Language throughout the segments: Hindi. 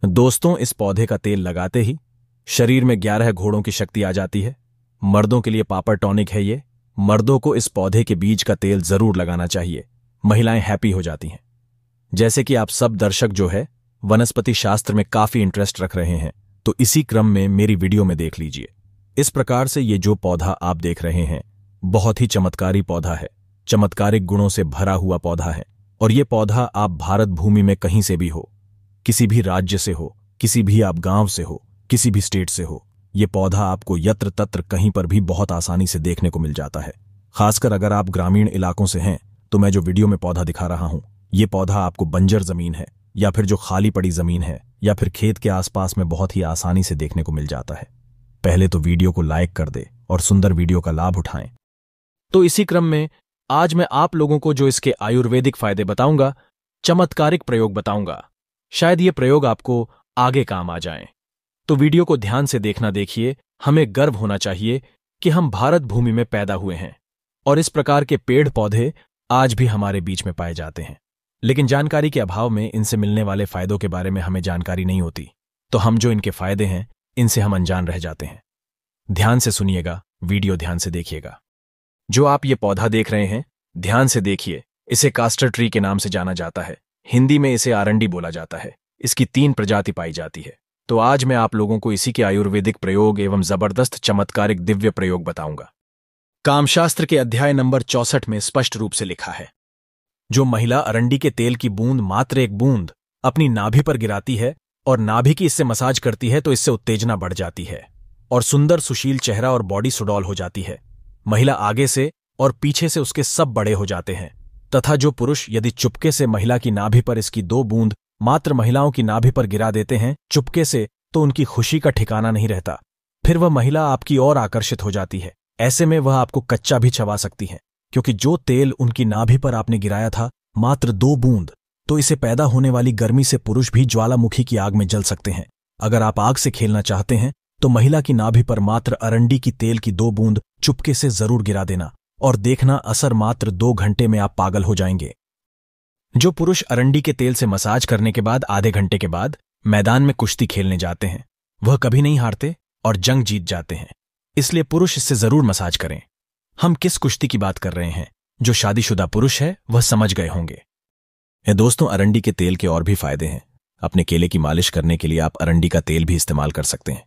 दोस्तों, इस पौधे का तेल लगाते ही शरीर में 11 घोड़ों की शक्ति आ जाती है। मर्दों के लिए पापर टॉनिक है ये। मर्दों को इस पौधे के बीज का तेल जरूर लगाना चाहिए। महिलाएं हैप्पी हो जाती हैं। जैसे कि आप सब दर्शक जो है वनस्पति शास्त्र में काफी इंटरेस्ट रख रहे हैं, तो इसी क्रम में मेरी वीडियो में देख लीजिए। इस प्रकार से ये जो पौधा आप देख रहे हैं बहुत ही चमत्कारी पौधा है, चमत्कारिक गुणों से भरा हुआ पौधा है। और ये पौधा आप भारत भूमि में कहीं से भी हो, किसी भी राज्य से हो, किसी भी आप गांव से हो, किसी भी स्टेट से हो, ये पौधा आपको यत्र तत्र कहीं पर भी बहुत आसानी से देखने को मिल जाता है। खासकर अगर आप ग्रामीण इलाकों से हैं तो मैं जो वीडियो में पौधा दिखा रहा हूं, ये पौधा आपको बंजर जमीन है या फिर जो खाली पड़ी जमीन है या फिर खेत के आसपास में बहुत ही आसानी से देखने को मिल जाता है। पहले तो वीडियो को लाइक कर दे और सुंदर वीडियो का लाभ उठाएं। तो इसी क्रम में आज मैं आप लोगों को जो इसके आयुर्वेदिक फायदे बताऊंगा, चमत्कारिक प्रयोग बताऊंगा, शायद ये प्रयोग आपको आगे काम आ जाएं। तो वीडियो को ध्यान से देखना। देखिए, हमें गर्व होना चाहिए कि हम भारत भूमि में पैदा हुए हैं और इस प्रकार के पेड़ पौधे आज भी हमारे बीच में पाए जाते हैं। लेकिन जानकारी के अभाव में इनसे मिलने वाले फायदों के बारे में हमें जानकारी नहीं होती, तो हम जो इनके फायदे हैं इनसे हम अनजान रह जाते हैं। ध्यान से सुनिएगा, वीडियो ध्यान से देखिएगा। जो आप ये पौधा देख रहे हैं, ध्यान से देखिए। इसे कास्टर ट्री के नाम से जाना जाता है। हिंदी में इसे आरंडी बोला जाता है। इसकी 3 प्रजाति पाई जाती है। तो आज मैं आप लोगों को इसी के आयुर्वेदिक प्रयोग एवं जबरदस्त चमत्कारिक दिव्य प्रयोग बताऊंगा। कामशास्त्र के अध्याय नंबर 64 में स्पष्ट रूप से लिखा है, जो महिला अरंडी के तेल की बूंद, मात्र एक बूंद, अपनी नाभि पर गिराती है और नाभि की इससे मसाज करती है तो इससे उत्तेजना बढ़ जाती है और सुंदर सुशील चेहरा और बॉडी सुडौल हो जाती है। महिला आगे से और पीछे से उसके सब बड़े हो जाते हैं। तथा जो पुरुष यदि चुपके से महिला की नाभि पर इसकी 2 बूंद मात्र महिलाओं की नाभि पर गिरा देते हैं चुपके से, तो उनकी खुशी का ठिकाना नहीं रहता। फिर वह महिला आपकी ओर आकर्षित हो जाती है। ऐसे में वह आपको कच्चा भी चबा सकती है, क्योंकि जो तेल उनकी नाभि पर आपने गिराया था मात्र 2 बूंद, तो इसे पैदा होने वाली गर्मी से पुरुष भी ज्वालामुखी की आग में जल सकते हैं। अगर आप आग से खेलना चाहते हैं तो महिला की नाभि पर मात्र अरंडी की तेल की 2 बूंद चुपके से जरूर गिरा देना और देखना, असर मात्र 2 घंटे में आप पागल हो जाएंगे। जो पुरुष अरंडी के तेल से मसाज करने के बाद आधे घंटे के बाद मैदान में कुश्ती खेलने जाते हैं, वह कभी नहीं हारते और जंग जीत जाते हैं। इसलिए पुरुष इससे जरूर मसाज करें। हम किस कुश्ती की बात कर रहे हैं? जो शादीशुदा पुरुष है वह समझ गए होंगे। दोस्तों, अरंडी के तेल के और भी फायदे हैं। अपने केले की मालिश करने के लिए आप अरंडी का तेल भी इस्तेमाल कर सकते हैं।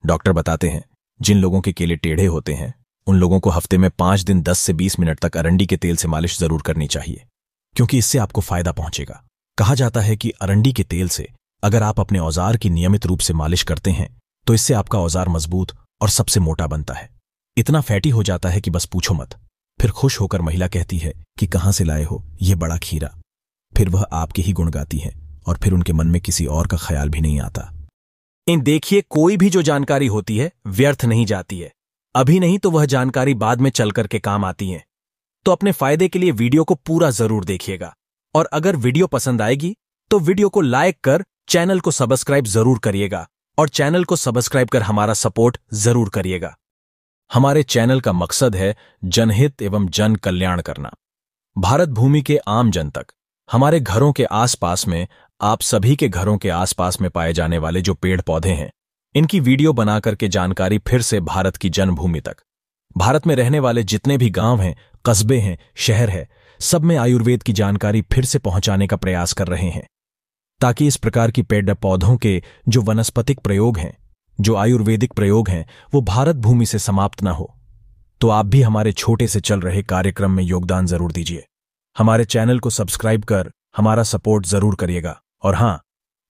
डॉक्टर बताते हैं जिन लोगों के केले टेढ़े होते हैं उन लोगों को हफ्ते में 5 दिन 10 से 20 मिनट तक अरंडी के तेल से मालिश जरूर करनी चाहिए, क्योंकि इससे आपको फायदा पहुंचेगा। कहा जाता है कि अरंडी के तेल से अगर आप अपने औजार की नियमित रूप से मालिश करते हैं तो इससे आपका औजार मजबूत और सबसे मोटा बनता है। इतना फैटी हो जाता है कि बस पूछो मत। फिर खुश होकर महिला कहती है कि कहां से लाए हो ये बड़ा खीरा। फिर वह आपके ही गुण गाती है और फिर उनके मन में किसी और का ख्याल भी नहीं आता। इन देखिए, कोई भी जो जानकारी होती है व्यर्थ नहीं जाती है। अभी नहीं तो वह जानकारी बाद में चल करके काम आती है। तो अपने फायदे के लिए वीडियो को पूरा जरूर देखिएगा और अगर वीडियो पसंद आएगी तो वीडियो को लाइक कर चैनल को सब्सक्राइब जरूर करिएगा और चैनल को सब्सक्राइब कर हमारा सपोर्ट जरूर करिएगा। हमारे चैनल का मकसद है जनहित एवं जन कल्याण करना। भारत भूमि के आम जन तक, हमारे घरों के आसपास में, आप सभी के घरों के आसपास में पाए जाने वाले जो पेड़ पौधे हैं, इनकी वीडियो बना करके जानकारी फिर से भारत की जनभूमि तक, भारत में रहने वाले जितने भी गांव हैं, कस्बे हैं, शहर है, सब में आयुर्वेद की जानकारी फिर से पहुंचाने का प्रयास कर रहे हैं, ताकि इस प्रकार की पेड़ पौधों के जो वनस्पतिक प्रयोग हैं, जो आयुर्वेदिक प्रयोग हैं, वो भारत भूमि से समाप्त ना हो। तो आप भी हमारे छोटे से चल रहे कार्यक्रम में योगदान जरूर दीजिए। हमारे चैनल को सब्सक्राइब कर हमारा सपोर्ट जरूर करिएगा। और हां,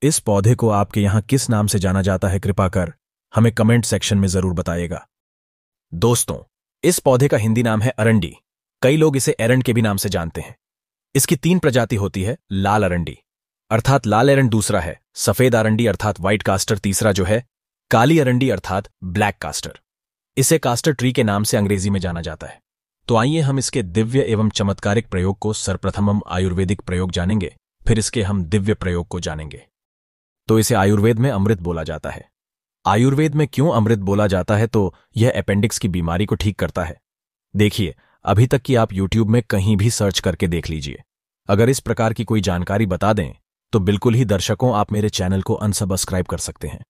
इस पौधे को आपके यहां किस नाम से जाना जाता है कृपा कर हमें कमेंट सेक्शन में जरूर बताइएगा। दोस्तों, इस पौधे का हिंदी नाम है अरंडी। कई लोग इसे एरंड के भी नाम से जानते हैं। इसकी 3 प्रजाति होती है। लाल अरंडी अर्थात लाल एरंड दूसरा है, सफेद अरंडी अर्थात व्हाइट कास्टर तीसरा जो है, काली अरंडी अर्थात ब्लैक कास्टर। इसे कास्टर ट्री के नाम से अंग्रेजी में जाना जाता है। तो आइए हम इसके दिव्य एवं चमत्कारिक प्रयोग को सर्वप्रथम हम आयुर्वेदिक प्रयोग जानेंगे, फिर इसके हम दिव्य प्रयोग को जानेंगे। तो इसे आयुर्वेद में अमृत बोला जाता है। आयुर्वेद में क्यों अमृत बोला जाता है? तो यह अपेंडिक्स की बीमारी को ठीक करता है। देखिए, अभी तक की आप YouTube में कहीं भी सर्च करके देख लीजिए, अगर इस प्रकार की कोई जानकारी बता दें तो बिल्कुल ही दर्शकों आप मेरे चैनल को अनसब्सक्राइब कर सकते हैं।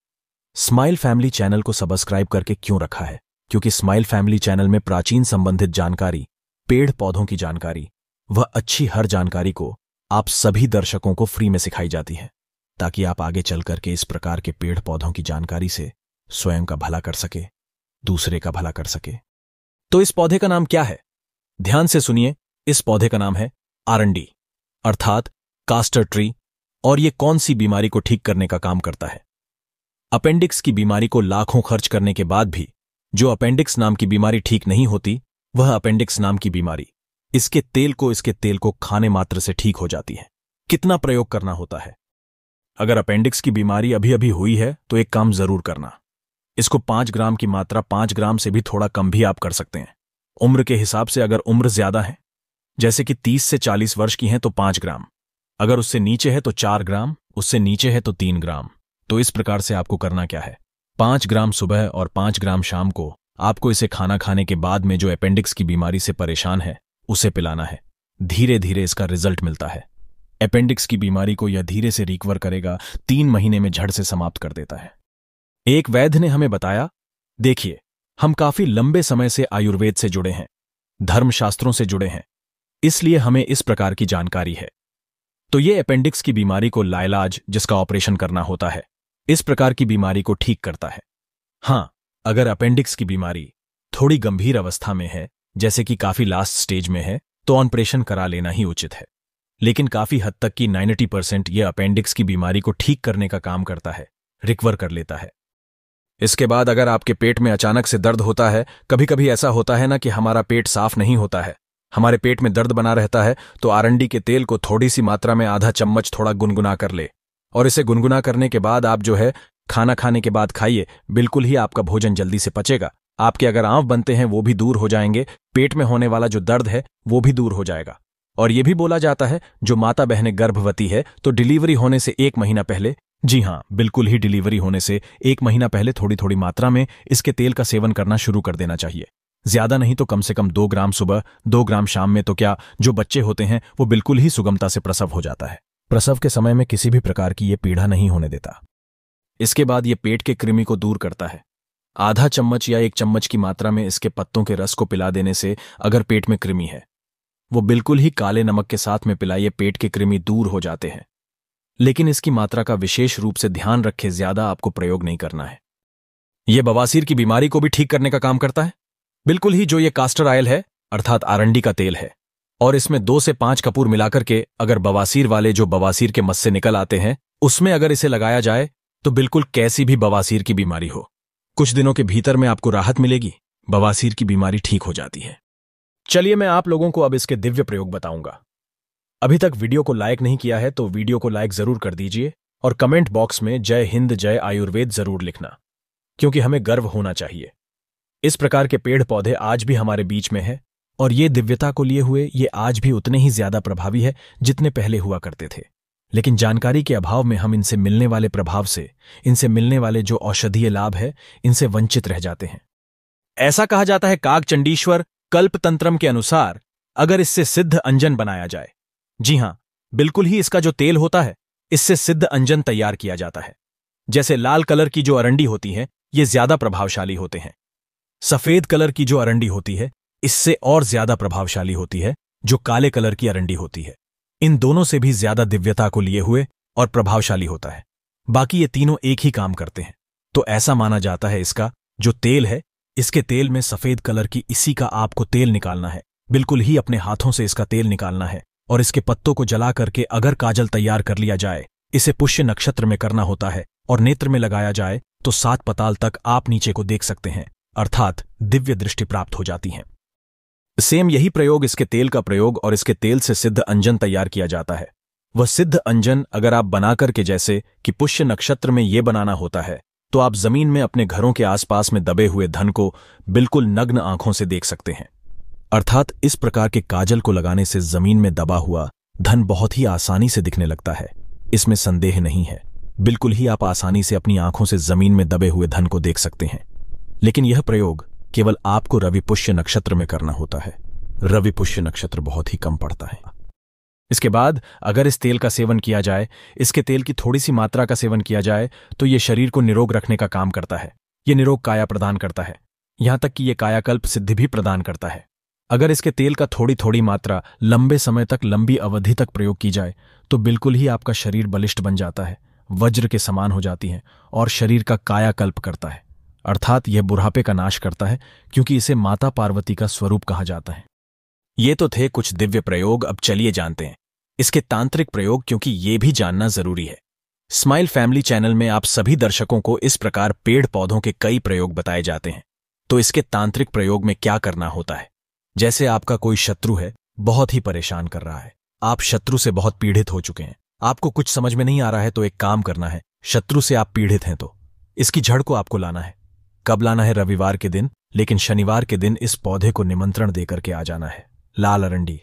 स्माइल फैमिली चैनल को सब्सक्राइब करके क्यों रखा है? क्योंकि स्माइल फैमिली चैनल में प्राचीन संबंधित जानकारी, पेड़ पौधों की जानकारी, वह अच्छी हर जानकारी को आप सभी दर्शकों को फ्री में सिखाई जाती है, ताकि आप आगे चल करके इस प्रकार के पेड़ पौधों की जानकारी से स्वयं का भला कर सके, दूसरे का भला कर सके। तो इस पौधे का नाम क्या है? ध्यान से सुनिए। इस पौधे का नाम है आरंडी, अर्थात कास्टर ट्री। और ये कौन सी बीमारी को ठीक करने का काम करता है? अपेंडिक्स की बीमारी को लाखों खर्च करने के बाद भी जो अपेंडिक्स नाम की बीमारी ठीक नहीं होती, वह अपेंडिक्स नाम की बीमारी इसके तेल को खाने मात्र से ठीक हो जाती है। कितना प्रयोग करना होता है? अगर अपेंडिक्स की बीमारी अभी अभी हुई है तो एक काम जरूर करना। इसको 5 ग्राम की मात्रा 5 ग्राम से भी थोड़ा कम भी आप कर सकते हैं। उम्र के हिसाब से अगर उम्र ज्यादा है, जैसे कि 30 से 40 वर्ष की हैं, तो 5 ग्राम। अगर उससे नीचे है तो 4 ग्राम, उससे नीचे है तो 3 ग्राम। तो इस प्रकार से आपको करना क्या है? 5 ग्राम सुबह और 5 ग्राम शाम को आपको इसे खाना खाने के बाद में जो अपेंडिक्स की बीमारी से परेशान है उसे पिलाना है। धीरे धीरे इसका रिजल्ट मिलता है। अपेंडिक्स की बीमारी को यह धीरे से रिकवर करेगा, 3 महीने में झड़ से समाप्त कर देता है। एक वैद्य ने हमें बताया, देखिए हम काफी लंबे समय से आयुर्वेद से जुड़े हैं, धर्मशास्त्रों से जुड़े हैं, इसलिए हमें इस प्रकार की जानकारी है। तो ये अपेंडिक्स की बीमारी को लाइलाज, जिसका ऑपरेशन करना होता है, इस प्रकार की बीमारी को ठीक करता है। हां, अगर अपेंडिक्स की बीमारी थोड़ी गंभीर अवस्था में है, जैसे कि काफी लास्ट स्टेज में है, तो ऑपरेशन करा लेना ही उचित है। लेकिन काफी हद तक की 90% यह अपेंडिक्स की बीमारी को ठीक करने का काम करता है, रिकवर कर लेता है। इसके बाद अगर आपके पेट में अचानक से दर्द होता है, कभी कभी ऐसा होता है ना कि हमारा पेट साफ नहीं होता है, हमारे पेट में दर्द बना रहता है, तो आरंडी के तेल को थोड़ी सी मात्रा में आधा चम्मच थोड़ा गुनगुना कर ले, और इसे गुनगुना करने के बाद आप जो है खाना खाने के बाद खाइए। बिल्कुल ही आपका भोजन जल्दी से पचेगा, आपके अगर आंव बनते हैं वो भी दूर हो जाएंगे, पेट में होने वाला जो दर्द है वो भी दूर हो जाएगा। और ये भी बोला जाता है, जो माता बहनें गर्भवती है तो डिलीवरी होने से 1 महीना पहले, जी हां बिल्कुल ही डिलीवरी होने से 1 महीना पहले थोड़ी थोड़ी मात्रा में इसके तेल का सेवन करना शुरू कर देना चाहिए। ज्यादा नहीं तो कम से कम 2 ग्राम सुबह, 2 ग्राम शाम में। तो क्या जो बच्चे होते हैं वो बिल्कुल ही सुगमता से प्रसव हो जाता है। प्रसव के समय में किसी भी प्रकार की ये पीड़ा नहीं होने देता। इसके बाद ये पेट के कृमि को दूर करता है। आधा चम्मच या 1 चम्मच की मात्रा में इसके पत्तों के रस को पिला देने से अगर पेट में कृमि है, वो बिल्कुल ही काले नमक के साथ में पिलाइए, पेट के कृमि दूर हो जाते हैं। लेकिन इसकी मात्रा का विशेष रूप से ध्यान रखें, ज्यादा आपको प्रयोग नहीं करना है। यह बवासीर की बीमारी को भी ठीक करने का काम करता है, बिल्कुल ही जो ये कास्टर ऑयल है, अर्थात आरंडी का तेल है, और इसमें 2 से 5 कपूर मिलाकर के अगर बवासीर वाले जो बवासीर के मस से निकल आते हैं उसमें अगर इसे लगाया जाए तो बिल्कुल कैसी भी बवासीर की बीमारी हो, कुछ दिनों के भीतर में आपको राहत मिलेगी, बवासीर की बीमारी ठीक हो जाती है। चलिए मैं आप लोगों को अब इसके दिव्य प्रयोग बताऊंगा। अभी तक वीडियो को लाइक नहीं किया है तो वीडियो को लाइक जरूर कर दीजिए, और कमेंट बॉक्स में जय हिंद जय आयुर्वेद जरूर लिखना, क्योंकि हमें गर्व होना चाहिए। इस प्रकार के पेड़ पौधे आज भी हमारे बीच में है, और ये दिव्यता को लिए हुए ये आज भी उतने ही ज्यादा प्रभावी है जितने पहले हुआ करते थे। लेकिन जानकारी के अभाव में हम इनसे मिलने वाले प्रभाव से, इनसे मिलने वाले जो औषधीय लाभ है, इनसे वंचित रह जाते हैं। ऐसा कहा जाता है काकचंडीश्वर कल्पतंत्रम के अनुसार, अगर इससे सिद्ध अंजन बनाया जाए, जी हां बिल्कुल ही इसका जो तेल होता है इससे सिद्ध अंजन तैयार किया जाता है। जैसे लाल कलर की जो अरंडी होती है ये ज्यादा प्रभावशाली होते हैं, सफेद कलर की जो अरंडी होती है इससे और ज्यादा प्रभावशाली होती है जो काले कलर की अरंडी होती है। इन दोनों से भी ज्यादा दिव्यता को लिए हुए और प्रभावशाली होता है। बाकी ये तीनों एक ही काम करते हैं। तो ऐसा माना जाता है इसका जो तेल है, इसके तेल में सफेद कलर की इसी का आपको तेल निकालना है, बिल्कुल ही अपने हाथों से इसका तेल निकालना है, और इसके पत्तों को जला करके अगर काजल तैयार कर लिया जाए, इसे पुष्य नक्षत्र में करना होता है, और नेत्र में लगाया जाए तो 7 पताल तक आप नीचे को देख सकते हैं, अर्थात दिव्य दृष्टि प्राप्त हो जाती है। सेम यही प्रयोग, इसके तेल का प्रयोग और इसके तेल से सिद्ध अंजन तैयार किया जाता है। वह सिद्ध अंजन अगर आप बना करके, जैसे कि पुष्य नक्षत्र में ये बनाना होता है, तो आप जमीन में अपने घरों के आसपास में दबे हुए धन को बिल्कुल नग्न आंखों से देख सकते हैं। अर्थात इस प्रकार के काजल को लगाने से जमीन में दबा हुआ धन बहुत ही आसानी से दिखने लगता है, इसमें संदेह नहीं है। बिल्कुल ही आप आसानी से अपनी आंखों से जमीन में दबे हुए धन को देख सकते हैं। लेकिन यह प्रयोग केवल आपको रवि पुष्य नक्षत्र में करना होता है। रवि पुष्य नक्षत्र बहुत ही कम पड़ता है। इसके बाद अगर इस तेल का सेवन किया जाए, इसके तेल की थोड़ी सी मात्रा का सेवन किया जाए, तो ये शरीर को निरोग रखने का काम करता है। ये निरोग काया प्रदान करता है, यहां तक कि ये कायाकल्प सिद्धि भी प्रदान करता है। अगर इसके तेल का थोड़ी थोड़ी मात्रा लंबे समय तक, लंबी अवधि तक प्रयोग की जाए तो बिल्कुल ही आपका शरीर बलिष्ठ बन जाता है, वज्र के समान हो जाती है और शरीर का कायाकल्प करता है, अर्थात यह बुढ़ापे का नाश करता है, क्योंकि इसे माता पार्वती का स्वरूप कहा जाता है। ये तो थे कुछ दिव्य प्रयोग, अब चलिए जानते हैं इसके तांत्रिक प्रयोग, क्योंकि ये भी जानना जरूरी है। स्माइल फैमिली चैनल में आप सभी दर्शकों को इस प्रकार पेड़ पौधों के कई प्रयोग बताए जाते हैं। तो इसके तांत्रिक प्रयोग में क्या करना होता है? जैसे आपका कोई शत्रु है, बहुत ही परेशान कर रहा है, आप शत्रु से बहुत पीड़ित हो चुके हैं, आपको कुछ समझ में नहीं आ रहा है, तो एक काम करना है। शत्रु से आप पीड़ित हैं तो इसकी जड़ को आपको लाना है। कब लाना है? रविवार के दिन, लेकिन शनिवार के दिन इस पौधे को निमंत्रण देकर के आ जाना है। लाल अरंडी,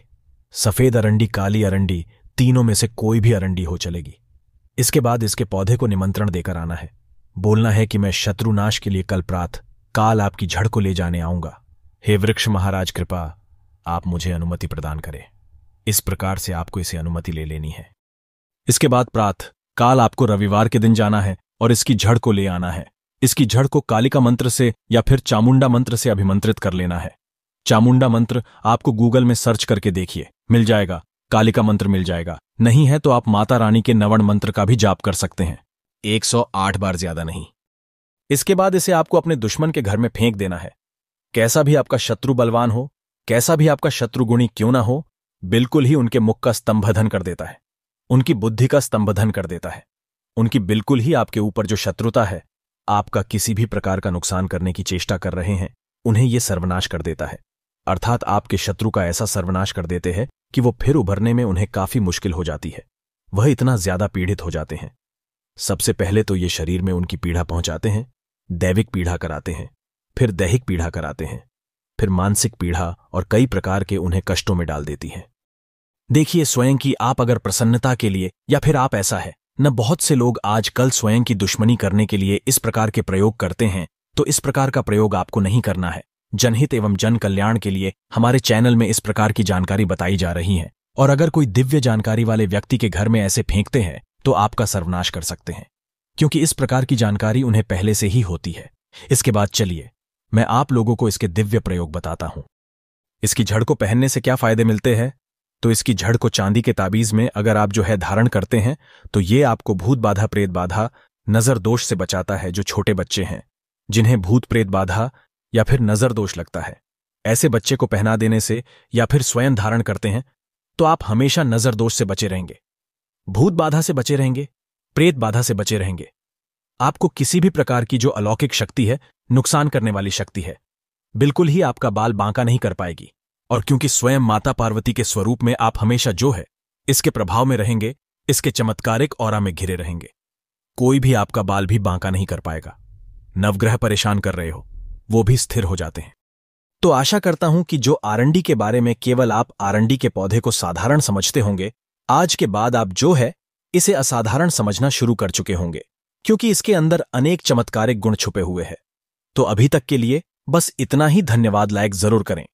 सफेद अरंडी, काली अरंडी, तीनों में से कोई भी अरंडी हो चलेगी। इसके बाद इसके पौधे को निमंत्रण देकर आना है। बोलना है कि मैं शत्रुनाश के लिए कल प्रातः काल आपकी जड़ को ले जाने आऊंगा। हे वृक्ष महाराज, कृपा आप मुझे अनुमति प्रदान करें। इस प्रकार से आपको इसे अनुमति ले लेनी है। इसके बाद प्रातः काल आपको रविवार के दिन जाना है और इसकी जड़ को ले आना है। इसकी जड़ को कालिका मंत्र से या फिर चामुंडा मंत्र से अभिमंत्रित कर लेना है। चामुंडा मंत्र आपको गूगल में सर्च करके देखिए, मिल जाएगा। कालिका मंत्र मिल जाएगा, नहीं है तो आप माता रानी के नवण मंत्र का भी जाप कर सकते हैं, 108 बार, ज्यादा नहीं। इसके बाद इसे आपको अपने दुश्मन के घर में फेंक देना है। कैसा भी आपका शत्रु बलवान हो, कैसा भी आपका शत्रुगुणी क्यों ना हो, बिल्कुल ही उनके मुख का स्तंभधन कर देता है, उनकी बुद्धि का स्तंभधन कर देता है। उनकी बिल्कुल ही आपके ऊपर जो शत्रुता है, आपका किसी भी प्रकार का नुकसान करने की चेष्टा कर रहे हैं, उन्हें यह सर्वनाश कर देता है। अर्थात आपके शत्रु का ऐसा सर्वनाश कर देते हैं कि वो फिर उभरने में उन्हें काफी मुश्किल हो जाती है। वह इतना ज्यादा पीड़ित हो जाते हैं। सबसे पहले तो ये शरीर में उनकी पीड़ा पहुंचाते हैं, दैविक पीड़ा कराते हैं, फिर दैहिक पीड़ा कराते हैं, फिर मानसिक पीड़ा और कई प्रकार के उन्हें कष्टों में डाल देती हैं। देखिए स्वयं की आप अगर प्रसन्नता के लिए, या फिर आप ऐसा है न, बहुत से लोग आजकल स्वयं की दुश्मनी करने के लिए इस प्रकार के प्रयोग करते हैं, तो इस प्रकार का प्रयोग आपको नहीं करना है। जनहित एवं जन कल्याण के लिए हमारे चैनल में इस प्रकार की जानकारी बताई जा रही है, और अगर कोई दिव्य जानकारी वाले व्यक्ति के घर में ऐसे फेंकते हैं तो आपका सर्वनाश कर सकते हैं, क्योंकि इस प्रकार की जानकारी उन्हें पहले से ही होती है। इसके बाद चलिए मैं आप लोगों को इसके दिव्य प्रयोग बताता हूं। इसकी जड़ को पहनने से क्या फायदे मिलते हैं? तो इसकी जड़ को चांदी के ताबीज में अगर आप जो है धारण करते हैं, तो ये आपको भूत बाधा, प्रेत बाधा, नजर दोष से बचाता है। जो छोटे बच्चे हैं जिन्हें भूत प्रेत बाधा या फिर नजर दोष लगता है, ऐसे बच्चे को पहना देने से या फिर स्वयं धारण करते हैं तो आप हमेशा नजर दोष से बचे रहेंगे, भूत बाधा से बचे रहेंगे, प्रेत बाधा से बचे रहेंगे। आपको किसी भी प्रकार की जो अलौकिक शक्ति है, नुकसान करने वाली शक्ति है, बिल्कुल ही आपका बाल बांका नहीं कर पाएगी। और क्योंकि स्वयं माता पार्वती के स्वरूप में आप हमेशा जो है इसके प्रभाव में रहेंगे, इसके चमत्कारिक ऑरा में घिरे रहेंगे, कोई भी आपका बाल भी बांका नहीं कर पाएगा। नवग्रह परेशान कर रहे हो, वो भी स्थिर हो जाते हैं। तो आशा करता हूं कि जो आरंडी के बारे में केवल आप आरंडी के पौधे को साधारण समझते होंगे, आज के बाद आप जो है इसे असाधारण समझना शुरू कर चुके होंगे, क्योंकि इसके अंदर अनेक चमत्कारिक गुण छुपे हुए हैं। तो अभी तक के लिए बस इतना ही। धन्यवाद। लाइक जरूर करें।